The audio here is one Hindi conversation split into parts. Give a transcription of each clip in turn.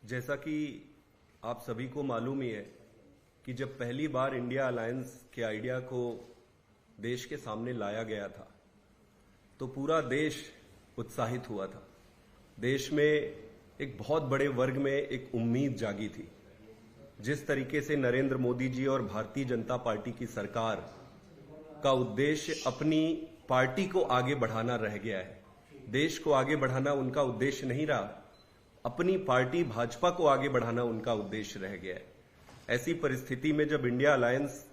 जैसा कि आप सभी को मालूम ही है कि जब पहली बार इंडिया अलायंस के आइडिया को देश के सामने लाया गया था तो पूरा देश उत्साहित हुआ था। देश में एक बहुत बड़े वर्ग में एक उम्मीद जागी थी। जिस तरीके से नरेंद्र मोदी जी और भारतीय जनता पार्टी की सरकार का उद्देश्य अपनी पार्टी को आगे बढ़ाना रह गया है, देश को आगे बढ़ाना उनका उद्देश्य नहीं रहा, अपनी पार्टी भाजपा को आगे बढ़ाना उनका उद्देश्य रह गया है। ऐसी परिस्थिति में जब इंडिया अलायंस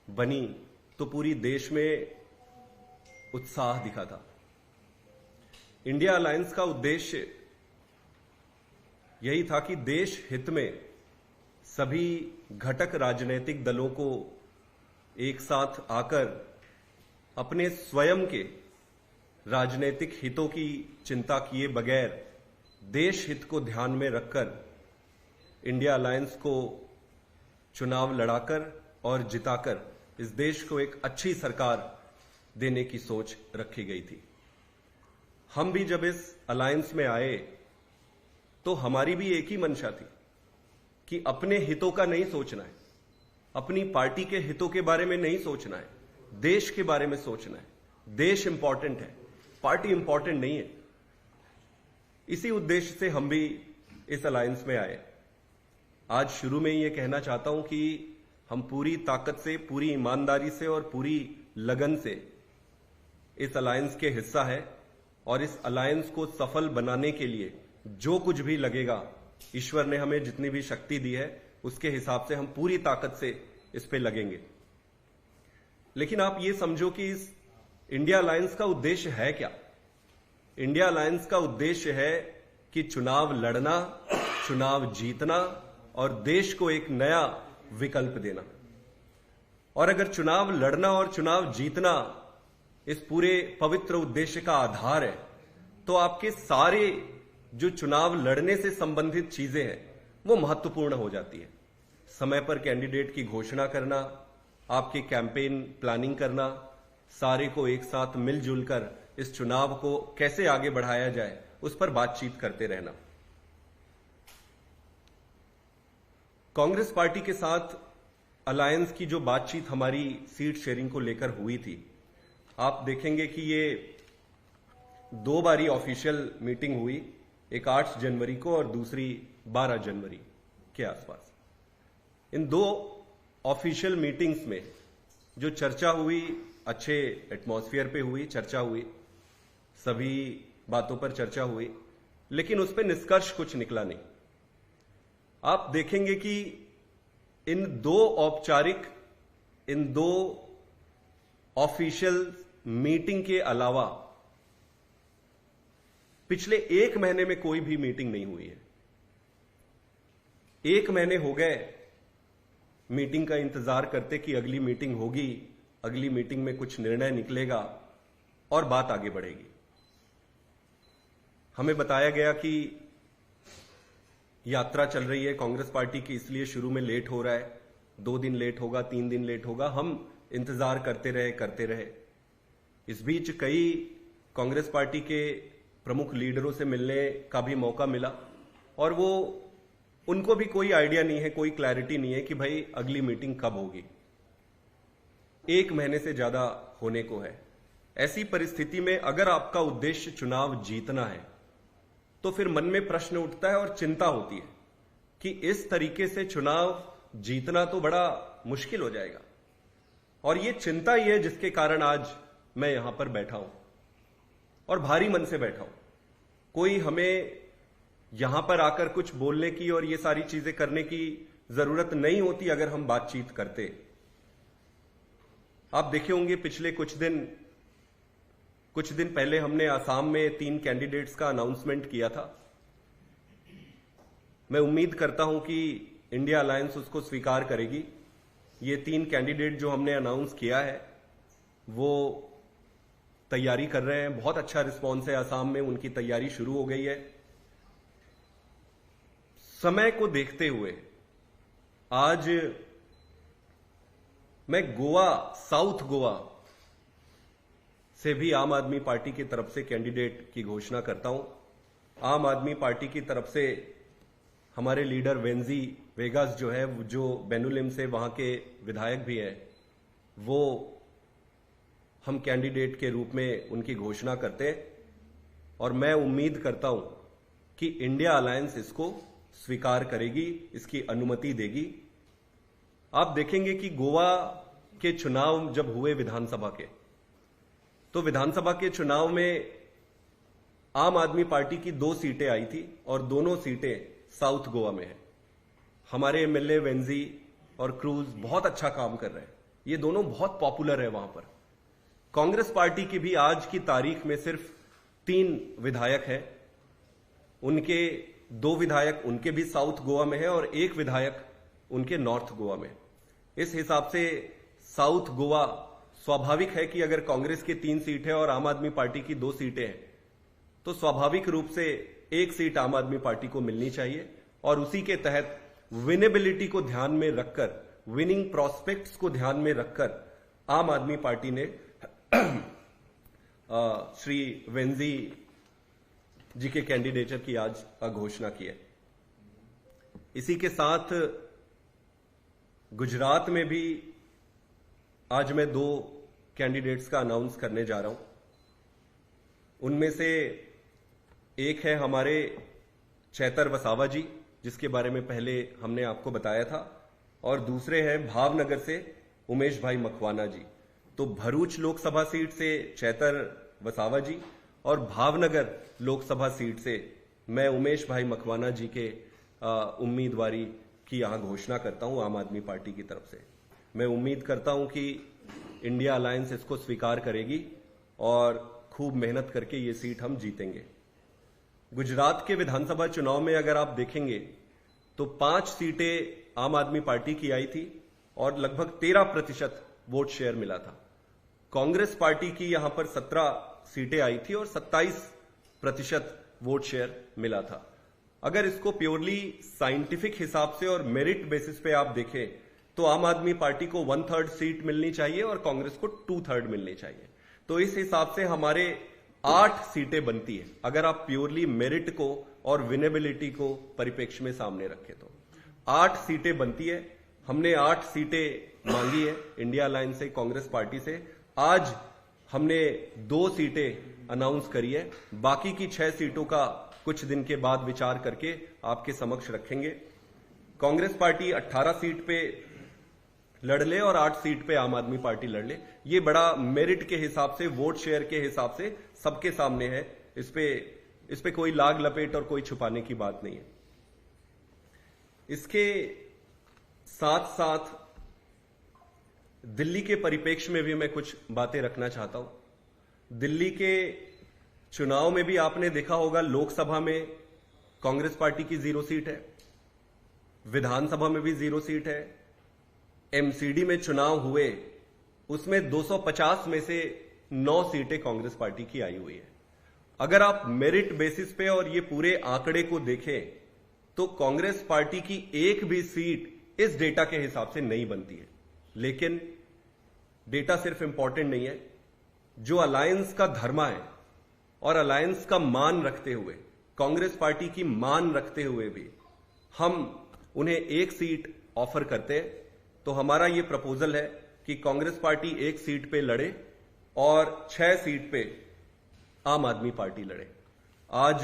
बनी तो पूरी देश में उत्साह दिखा था। इंडिया अलायंस का उद्देश्य यही था कि देश हित में सभी घटक राजनीतिक दलों को एक साथ आकर अपने स्वयं के राजनीतिक हितों की चिंता किए बगैर देश हित को ध्यान में रखकर इंडिया अलायंस को चुनाव लड़ाकर और जिताकर इस देश को एक अच्छी सरकार देने की सोच रखी गई थी। हम भी जब इस अलायंस में आए तो हमारी भी एक ही मंशा थी कि अपने हितों का नहीं सोचना है, अपनी पार्टी के हितों के बारे में नहीं सोचना है, देश के बारे में सोचना है। देश इंपॉर्टेंट है, पार्टी इंपॉर्टेंट नहीं है। इसी उद्देश्य से हम भी इस अलायंस में आए। आज शुरू में ये कहना चाहता हूं कि हम पूरी ताकत से, पूरी ईमानदारी से और पूरी लगन से इस अलायंस के हिस्सा है और इस अलायंस को सफल बनाने के लिए जो कुछ भी लगेगा, ईश्वर ने हमें जितनी भी शक्ति दी है उसके हिसाब से हम पूरी ताकत से इस पे लगेंगे। लेकिन आप ये समझो कि इस इंडिया अलायंस का उद्देश्य है क्या? इंडिया अलायंस का उद्देश्य है कि चुनाव लड़ना, चुनाव जीतना और देश को एक नया विकल्प देना। और अगर चुनाव लड़ना और चुनाव जीतना इस पूरे पवित्र उद्देश्य का आधार है तो आपके सारे जो चुनाव लड़ने से संबंधित चीजें हैं वो महत्वपूर्ण हो जाती है। समय पर कैंडिडेट की घोषणा करना, आपकी कैंपेन प्लानिंग करना, सारे को एक साथ मिलजुल कर इस चुनाव को कैसे आगे बढ़ाया जाए उस पर बातचीत करते रहना। कांग्रेस पार्टी के साथ अलायंस की जो बातचीत हमारी सीट शेयरिंग को लेकर हुई थी, आप देखेंगे कि ये दो बारी ऑफिशियल मीटिंग हुई, एक 8 जनवरी को और दूसरी 12 जनवरी के आसपास। इन दो ऑफिशियल मीटिंग्स में जो चर्चा हुई, अच्छे एटमॉस्फेयर पे हुई, चर्चा हुई, सभी बातों पर चर्चा हुई, लेकिन उस पर निष्कर्ष कुछ निकला नहीं। आप देखेंगे कि इन दो ऑफिशियल मीटिंग के अलावा पिछले 1 महीने में कोई भी मीटिंग नहीं हुई है। 1 महीने हो गए मीटिंग का इंतजार करते कि अगली मीटिंग होगी, अगली मीटिंग में कुछ निर्णय निकलेगा और बात आगे बढ़ेगी। हमें बताया गया कि यात्रा चल रही है कांग्रेस पार्टी की, इसलिए शुरू में लेट हो रहा है, 2 दिन लेट होगा, 3 दिन लेट होगा। हम इंतजार करते रहे। इस बीच कई कांग्रेस पार्टी के प्रमुख लीडरों से मिलने का भी मौका मिला और उनको भी कोई आइडिया नहीं है, कोई क्लैरिटी नहीं है कि भाई अगली मीटिंग कब होगी। 1 महीने से ज्यादा होने को है। ऐसी परिस्थिति में अगर आपका उद्देश्य चुनाव जीतना है तो फिर मन में प्रश्न उठता है और चिंता होती है कि इस तरीके से चुनाव जीतना तो बड़ा मुश्किल हो जाएगा। और ये चिंता ही है जिसके कारण आज मैं यहां पर बैठा हूं और भारी मन से बैठा हूं। कोई हमें यहां पर आकर कुछ बोलने की और ये सारी चीजें करने की जरूरत नहीं होती अगर हम बातचीत करते। आप देखे होंगे पिछले कुछ दिन पहले हमने आसाम में 3 कैंडिडेट्स का अनाउंसमेंट किया था। मैं उम्मीद करता हूं कि इंडिया अलायंस उसको स्वीकार करेगी। ये 3 कैंडिडेट जो हमने अनाउंस किया है वो तैयारी कर रहे हैं। बहुत अच्छा रिस्पॉन्स है आसाम में, उनकी तैयारी शुरू हो गई है। समय को देखते हुए आज मैं साउथ गोवा से भी आम आदमी पार्टी की तरफ से कैंडिडेट की घोषणा करता हूं। आम आदमी पार्टी की तरफ से हमारे लीडर वेंजी वेगास जो है, जो बेनुलिम से वहां के विधायक भी हैं, वो हम कैंडिडेट के रूप में उनकी घोषणा करते हैं और मैं उम्मीद करता हूं कि इंडिया अलायंस इसको स्वीकार करेगी, इसकी अनुमति देगी। आप देखेंगे कि गोवा के चुनाव जब हुए विधानसभा के, तो विधानसभा के चुनाव में आम आदमी पार्टी की 2 सीटें आई थी और दोनों सीटें साउथ गोवा में है। हमारे एमएलए वेंजी और क्रूज बहुत अच्छा काम कर रहे हैं, ये दोनों बहुत पॉपुलर है वहां पर। कांग्रेस पार्टी की भी आज की तारीख में सिर्फ 3 विधायक हैं, उनके 2 विधायक उनके भी साउथ गोवा में है और 1 विधायक उनके नॉर्थ गोवा में। इस हिसाब से साउथ गोवा स्वाभाविक है कि अगर कांग्रेस की 3 सीट है और आम आदमी पार्टी की 2 सीटें हैं, तो स्वाभाविक रूप से 1 सीट आम आदमी पार्टी को मिलनी चाहिए और उसी के तहत विनेबिलिटी को ध्यान में रखकर, विनिंग प्रोस्पेक्ट्स को ध्यान में रखकर आम आदमी पार्टी ने श्री वेंजी जी के कैंडिडेचर की आज घोषणा की है। इसी के साथ गुजरात में भी आज मैं 2 कैंडिडेट्स का अनाउंस करने जा रहा हूं। उनमें से एक है हमारे चैतर वसावा जी, जिसके बारे में पहले हमने आपको बताया था, और दूसरे हैं भावनगर से उमेश भाई मकवाना जी। तो भरूच लोकसभा सीट से चैतर वसावा जी और भावनगर लोकसभा सीट से मैं उमेश भाई मकवाना जी के उम्मीदवारी की यहां घोषणा करता हूं आम आदमी पार्टी की तरफ से। मैं उम्मीद करता हूं कि इंडिया अलायंस इसको स्वीकार करेगी और खूब मेहनत करके ये सीट हम जीतेंगे। गुजरात के विधानसभा चुनाव में अगर आप देखेंगे तो 5 सीटें आम आदमी पार्टी की आई थी और लगभग 13% वोट शेयर मिला था। कांग्रेस पार्टी की यहां पर 17 सीटें आई थी और 27% वोट शेयर मिला था। अगर इसको प्योरली साइंटिफिक हिसाब से और मेरिट बेसिस पे आप देखें तो आम आदमी पार्टी को 1/3 सीट मिलनी चाहिए और कांग्रेस को 2/3 मिलनी चाहिए। तो इस हिसाब से हमारे 8 सीटें बनती है अगर आप प्योरली मेरिट को और विनेबिलिटी को परिप्रेक्ष्य में सामने रखें तो 8 सीटें बनती है। हमने 8 सीटें मांगी है इंडिया अलायंस से, कांग्रेस पार्टी से। आज हमने 2 सीटें अनाउंस करी है, बाकी की 6 सीटों का कुछ दिन के बाद विचार करके आपके समक्ष रखेंगे। कांग्रेस पार्टी 18 सीट पे लड़ ले और 8 सीट पे आम आदमी पार्टी लड़ ले, ये बड़ा मेरिट के हिसाब से, वोट शेयर के हिसाब से सबके सामने है। इस पे कोई लाग लपेट और कोई छुपाने की बात नहीं है। इसके साथ साथ दिल्ली के परिप्रेक्ष्य में भी मैं कुछ बातें रखना चाहता हूं। दिल्ली के चुनाव में भी आपने देखा होगा, लोकसभा में कांग्रेस पार्टी की 0 सीट है, विधानसभा में भी 0 सीट है, एमसीडी में चुनाव हुए उसमें 250 में से 9 सीटें कांग्रेस पार्टी की आई हुई है। अगर आप मेरिट बेसिस पे और ये पूरे आंकड़े को देखें तो कांग्रेस पार्टी की एक भी सीट इस डेटा के हिसाब से नहीं बनती है। लेकिन डेटा सिर्फ इंपॉर्टेंट नहीं है, जो अलायंस का धर्मा है और अलायंस का मान रखते हुए, कांग्रेस पार्टी की मान रखते हुए भी हम उन्हें 1 सीट ऑफर करते हैं। तो हमारा यह प्रपोजल है कि कांग्रेस पार्टी 1 सीट पे लड़े और 6 सीट पे आम आदमी पार्टी लड़े। आज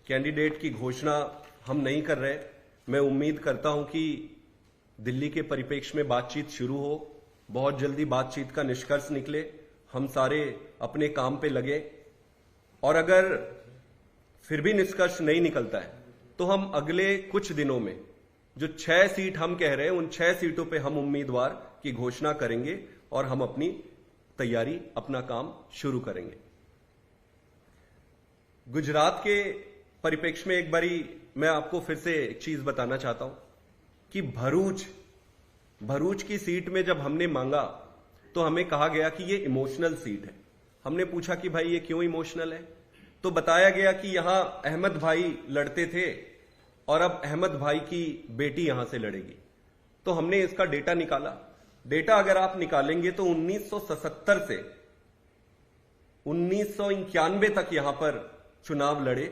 कैंडिडेट की घोषणा हम नहीं कर रहे। मैं उम्मीद करता हूं कि दिल्ली के परिप्रेक्ष्य में बातचीत शुरू हो, बहुत जल्दी बातचीत का निष्कर्ष निकले, हम सारे अपने काम पे लगे और अगर फिर भी निष्कर्ष नहीं निकलता है तो हम अगले कुछ दिनों में जो 6 सीट हम कह रहे हैं उन 6 सीटों पे हम उम्मीदवार की घोषणा करेंगे और हम अपनी तैयारी, अपना काम शुरू करेंगे। गुजरात के परिप्रेक्ष्य में एक बारी मैं आपको फिर से एक चीज बताना चाहता हूं कि भरूच की सीट में जब हमने मांगा तो हमें कहा गया कि ये इमोशनल सीट है। हमने पूछा कि भाई ये क्यों इमोशनल है, तो बताया गया कि यहां अहमद भाई लड़ते थे और अब अहमद भाई की बेटी यहां से लड़ेगी। तो हमने इसका डेटा निकाला। डेटा अगर आप निकालेंगे तो 1977 से 1991 तक यहां पर चुनाव लड़े,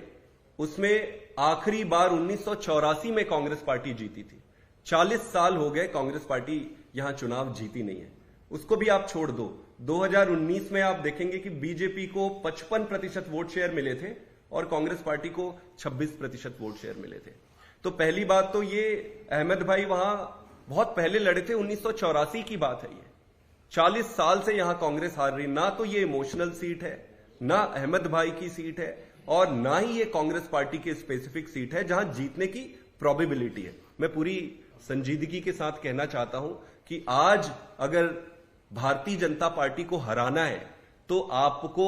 उसमें आखिरी बार 1984 में कांग्रेस पार्टी जीती थी। 40 साल हो गए कांग्रेस पार्टी यहां चुनाव जीती नहीं है। उसको भी आप छोड़ दो, 2019 में आप देखेंगे कि बीजेपी को 55% वोट शेयर मिले थे और कांग्रेस पार्टी को 26% वोट शेयर मिले थे। तो पहली बात तो ये अहमद भाई वहां बहुत पहले लड़े थे, 1984 की बात है ये। 40 साल से यहां कांग्रेस हार रही, ना तो ये इमोशनल सीट है, ना अहमद भाई की सीट है, और ना ही ये कांग्रेस पार्टी की स्पेसिफिक सीट है जहां जीतने की प्रोबेबिलिटी है। मैं पूरी संजीदगी के साथ कहना चाहता हूं कि आज अगर भारतीय जनता पार्टी को हराना है तो आपको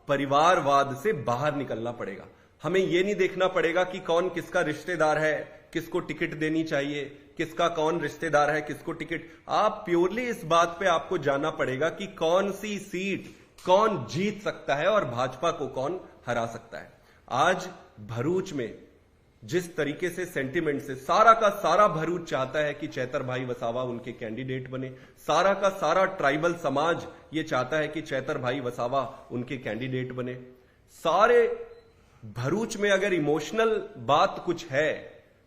परिवारवाद से बाहर निकलना पड़ेगा। हमें यह नहीं देखना पड़ेगा कि कौन किसका रिश्तेदार है, किसको टिकट देनी चाहिए, किसका कौन रिश्तेदार है, किसको टिकट। आप प्योरली इस बात पे आपको जानना पड़ेगा कि कौन सी सीट कौन जीत सकता है और भाजपा को कौन हरा सकता है। आज भरूच में जिस तरीके से सेंटिमेंट से सारा का सारा भरूच चाहता है कि चैतर भाई वसावा उनके कैंडिडेट बने, सारा का सारा ट्राइबल समाज ये चाहता है कि चैतर भाई वसावा उनके कैंडिडेट बने। सारे भरूच में अगर इमोशनल बात कुछ है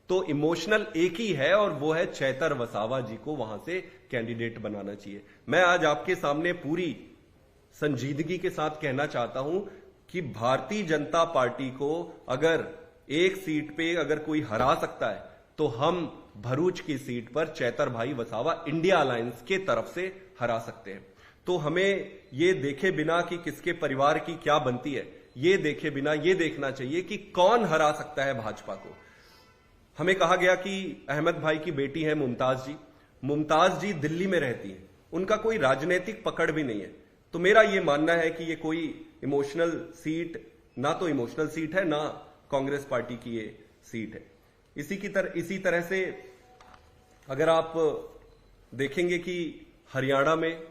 तो इमोशनल एक ही है, और वो है चैतर वसावा जी को वहां से कैंडिडेट बनाना चाहिए। मैं आज आपके सामने पूरी संजीदगी के साथ कहना चाहता हूं कि भारतीय जनता पार्टी को अगर एक सीट पे अगर कोई हरा सकता है तो हम भरूच की सीट पर चैतर भाई वसावा इंडिया अलायंस के तरफ से हरा सकते हैं। तो हमें ये देखे बिना कि किसके परिवार की क्या बनती है, ये देखे बिना ये देखना चाहिए कि कौन हरा सकता है भाजपा को। हमें कहा गया कि अहमद भाई की बेटी है मुमताज जी। मुमताज जी दिल्ली में रहती है, उनका कोई राजनीतिक पकड़ भी नहीं है। तो मेरा यह मानना है कि ये कोई इमोशनल सीट, ना तो इमोशनल सीट है, ना कांग्रेस पार्टी की ये सीट है। इसी तरह से अगर आप देखेंगे कि हरियाणा में,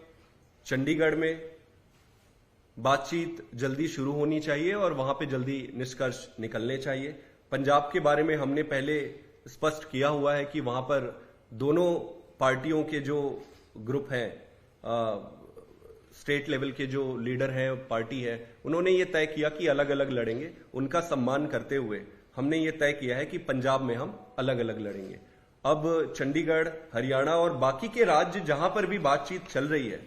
चंडीगढ़ में बातचीत जल्दी शुरू होनी चाहिए और वहां पे जल्दी निष्कर्ष निकलने चाहिए। पंजाब के बारे में हमने पहले स्पष्ट किया हुआ है कि वहां पर दोनों पार्टियों के जो ग्रुप हैं, स्टेट लेवल के जो लीडर हैं, पार्टी है, उन्होंने ये तय किया कि अलग अलग लड़ेंगे। उनका सम्मान करते हुए हमने ये तय किया है कि पंजाब में हम अलग अलग लड़ेंगे। अब चंडीगढ़, हरियाणा और बाकी के राज्य जहां पर भी बातचीत चल रही है,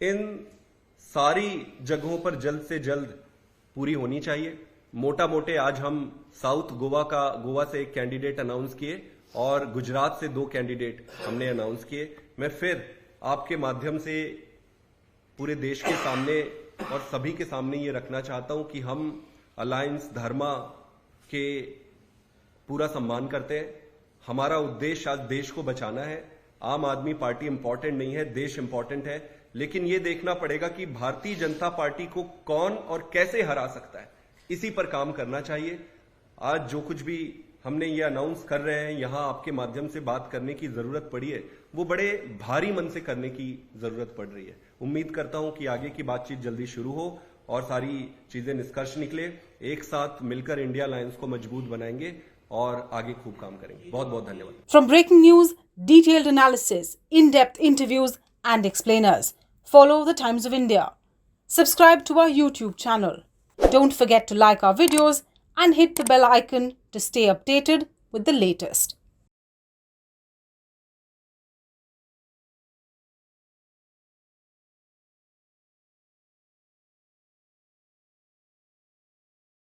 इन सारी जगहों पर जल्द से जल्द पूरी होनी चाहिए। मोटा मोटे आज हम साउथ गोवा से एक कैंडिडेट अनाउंस किए और गुजरात से 2 कैंडिडेट हमने अनाउंस किए। मैं फिर आपके माध्यम से पूरे देश के सामने और सभी के सामने ये रखना चाहता हूं कि हम अलायंस धर्मा के पूरा सम्मान करते हैं। हमारा उद्देश्य आज देश को बचाना है। आम आदमी पार्टी इंपॉर्टेंट नहीं है, देश इंपॉर्टेंट है। लेकिन ये देखना पड़ेगा कि भारतीय जनता पार्टी को कौन और कैसे हरा सकता है, इसी पर काम करना चाहिए। आज जो कुछ भी हमने ये अनाउंस कर रहे हैं, यहां आपके माध्यम से बात करने की जरूरत पड़ी है, वो बड़े भारी मन से करने की जरूरत पड़ रही है। उम्मीद करता हूं कि आगे की बातचीत जल्दी शुरू हो और सारी चीजें निष्कर्ष निकले। एक साथ मिलकर इंडिया अलायंस को मजबूत बनाएंगे और आगे खूब काम करेंगे। बहुत बहुत धन्यवाद। From breaking news, detailed analysis, in-depth interviews and explainers, follow the Times of India. Subscribe to our YouTube channel. Don't forget to like our videos and hit the bell icon to stay updated with the latest.